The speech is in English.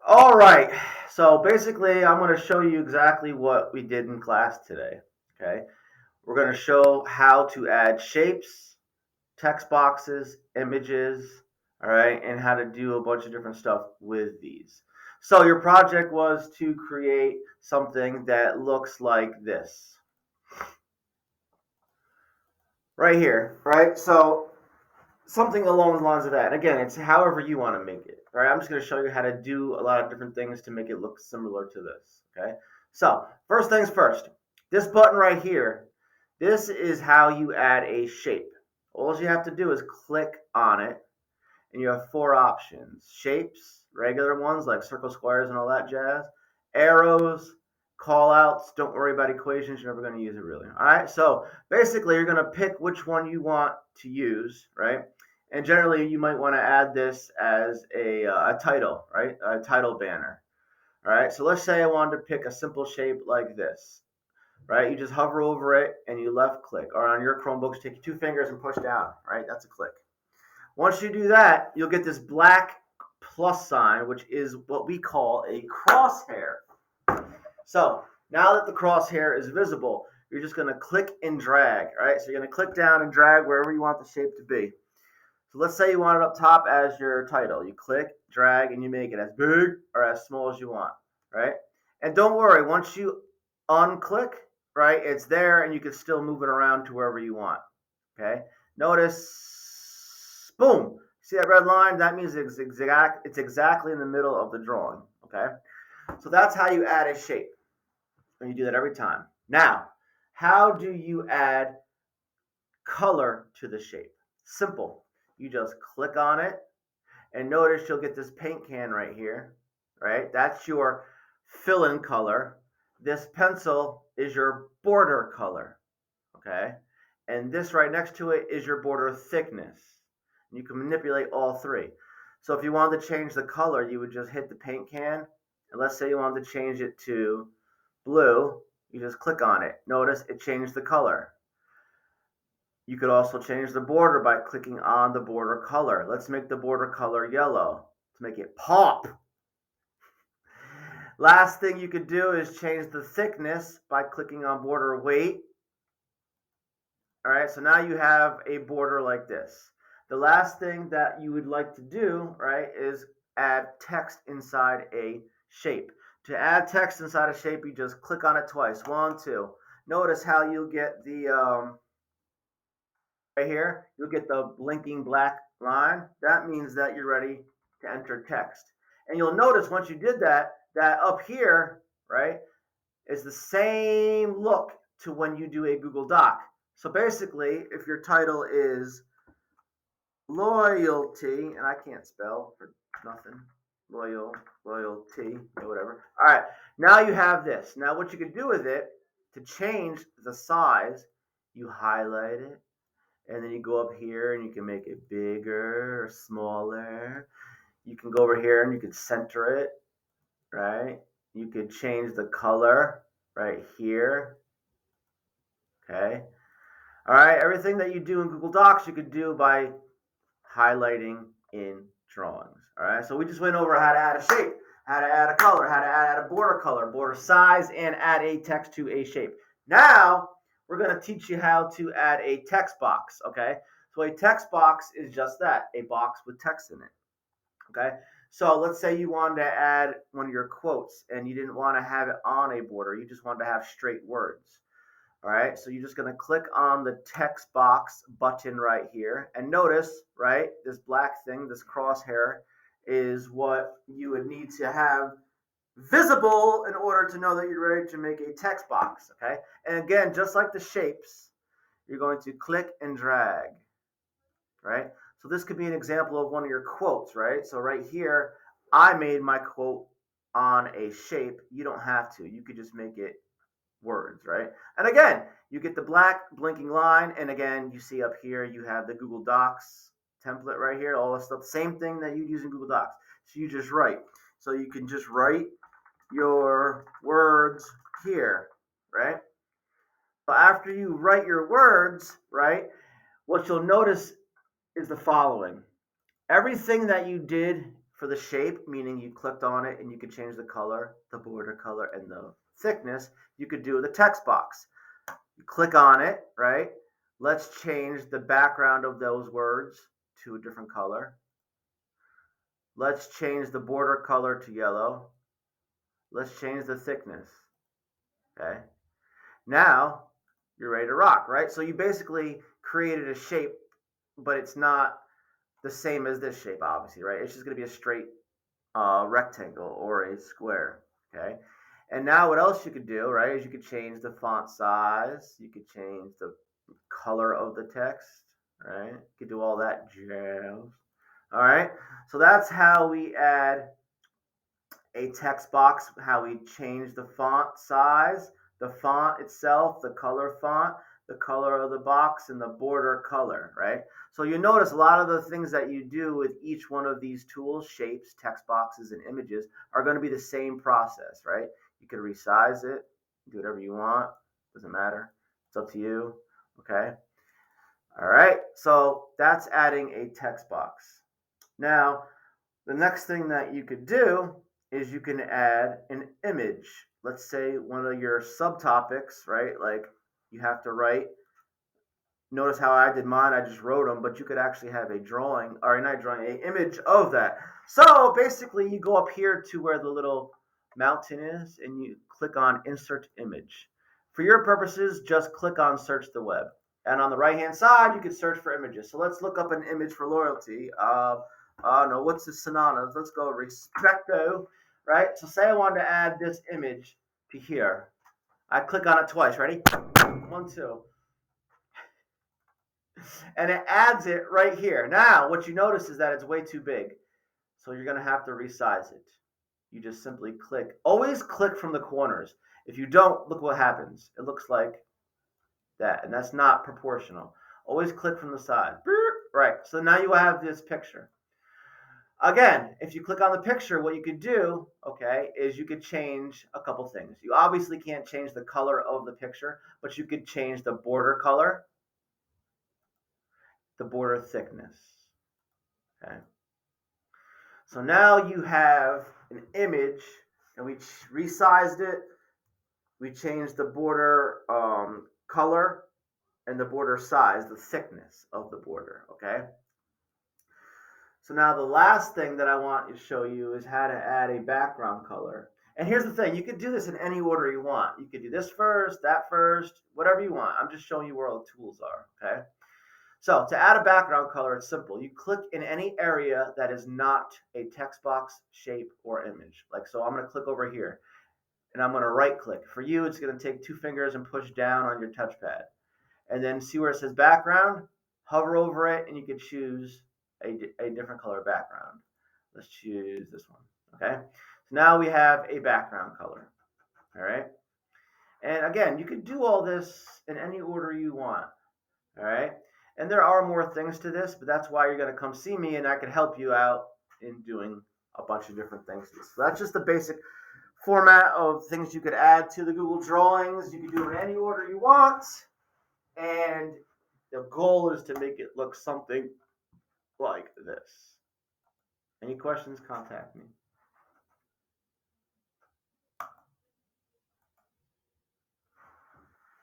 All right. So basically, I'm going to show you exactly what we did in class today. Okay. We're going to show how to add shapes, text boxes, images, all right, and how to do a bunch of different stuff with these. So your project was to create something that looks like this. Right here, right? So something along the lines of that. And again, it's however you want to make it. All right, I'm just going to show you how to do a lot of different things to make it look similar to this. Okay, so first things first, this button right here, this is how you add a shape. All you have to do is click on it, and you have four options: shapes, regular ones like circle, squares, and all that jazz, arrows, call outs. Don't worry about equations, you're never going to use it really. All right, so basically you're going to pick which one you want to use, right? And generally you might want to add this as a title, right? A title banner. All right, so let's say I wanted to pick a simple shape like this, right? You just hover over it and you left click, or on your Chromebooks, take your two fingers and push down, right? That's a click. Once you do that, you'll get this black plus sign, which is what we call a crosshair. So now that the crosshair is visible, you're just going to click and drag. All right, so you're going to click down and drag wherever you want the shape to be. So let's say you want it up top as your title. You click, drag, and you make it as big or as small as you want, right? And don't worry, once you unclick, right, it's there and you can still move it around to wherever you want, okay? Notice, boom, see that red line? That means it's exactly in the middle of the drawing, okay? So that's how you add a shape, and you do that every time. Now, how do you add color to the shape? Simple. You just click on it, and notice you'll get this paint can right here, right? That's your fill-in color. This pencil is your border color, okay? And this right next to it is your border thickness. You can manipulate all three. So if you wanted to change the color, you would just hit the paint can, and let's say you wanted to change it to blue, you just click on it. Notice it changed the color. You could also change the border by clicking on the border color. Let's make the border color yellow to make it pop. Last thing you could do is change the thickness by clicking on border weight. All right, so now you have a border like this. The last thing that you would like to do, right, is add text inside a shape. To add text inside a shape, you just click on it twice. 1, 2. Notice how you get the right here, you'll get the blinking black line. That means that you're ready to enter text. And you'll notice once you did that, that up here, right, is the same look to when you do a Google Doc. So basically, if your title is loyalty, and I can't spell for nothing, loyalty, whatever. All right, now you have this. Now what you can do with it, to change the size, you highlight it, and then you go up here and you can make it bigger or smaller. You can go over here and you can center it, right? You could change the color right here, okay? All right, everything that you do in Google Docs, you could do by highlighting in drawings, all right? So we just went over how to add a shape, how to add a color, how to add a border color, border size, and add a text to a shape. Now, we're going to teach you how to add a text box, okay? So a text box is just that, a box with text in it, okay? So let's say you wanted to add one of your quotes and you didn't want to have it on a border, you just wanted to have straight words. All right, so you're just going to click on the text box button right here. And notice, right, this black thing, this crosshair, is what you would need to have visible in order to know that you're ready to make a text box, okay? And again, just like the shapes, you're going to click and drag, right? So this could be an example of one of your quotes, right? So right here, I made my quote on a shape. You don't have to. You could just make it words, right? And again, you get the black blinking line, and again, you see up here, you have the Google Docs template right here, all this stuff, same thing that you'd use in Google Docs. So you just write. So you can just write your words here, right? So after you write your words, right, what you'll notice is the following. Everything that you did for the shape, meaning you clicked on it and you could change the color, the border color, and the thickness, you could do the text box. You click on it, right? Let's change the background of those words to a different color. Let's change the border color to yellow. Let's change the thickness. Okay. Now you're ready to rock, right? So you basically created a shape, but it's not the same as this shape, obviously, right? It's just going to be a straight rectangle or a square, okay? And now what else you could do, right, is you could change the font size. You could change the color of the text, right? You could do all that jazz. All right, so that's how we add a text box, how we change the font size, the font itself, the color font, the color of the box, and the border color, right? So you notice a lot of the things that you do with each one of these tools, shapes, text boxes, and images, are going to be the same process, right? You can resize it, do whatever you want, doesn't matter. It's up to you, okay? All right, so that's adding a text box. Now, the next thing that you could do is you can add an image. Let's say one of your subtopics, right? Like you have to write. Notice how I did mine, I just wrote them, but you could actually have a drawing, or not drawing, an image of that. So basically you go up here to where the little mountain is and you click on insert image. For your purposes, just click on search the web. And on the right hand side, you can search for images. So let's look up an image for loyalty. No, what's the synonyms? Let's go respecto, right? So say I wanted to add this image to here. I click on it twice. Ready? 1, 2. And it adds it right here. Now, what you notice is that it's way too big. So you're going to have to resize it. You just simply click. Always click from the corners. If you don't, look what happens. It looks like that. And that's not proportional. Always click from the side. Right. So now you have this picture. Again, if you click on the picture, what you could do, okay, is you could change a couple things. You obviously can't change the color of the picture, but you could change the border color, the border thickness. Okay. So now you have an image, and we resized it. We changed the border color and the border size, the thickness of the border. Okay. So now the last thing that I want to show you is how to add a background color. And here's the thing, you could do this in any order you want. You could do this first, that first, whatever you want. I'm just showing you where all the tools are, okay? So to add a background color, it's simple. You click in any area that is not a text box, shape, or image. Like, so I'm gonna click over here and I'm gonna right click. For you, it's gonna take 2 fingers and push down on your touchpad. And then see where it says background? Hover over it and you can choose a different color background. Let's choose this one, okay? So now we have a background color, all right? And again, you could do all this in any order you want, all right? And there are more things to this, but that's why you're gonna come see me and I can help you out in doing a bunch of different things. So that's just the basic format of things you could add to the Google Drawings. You can do it in any order you want. And the goal is to make it look something like this. Any questions, contact me.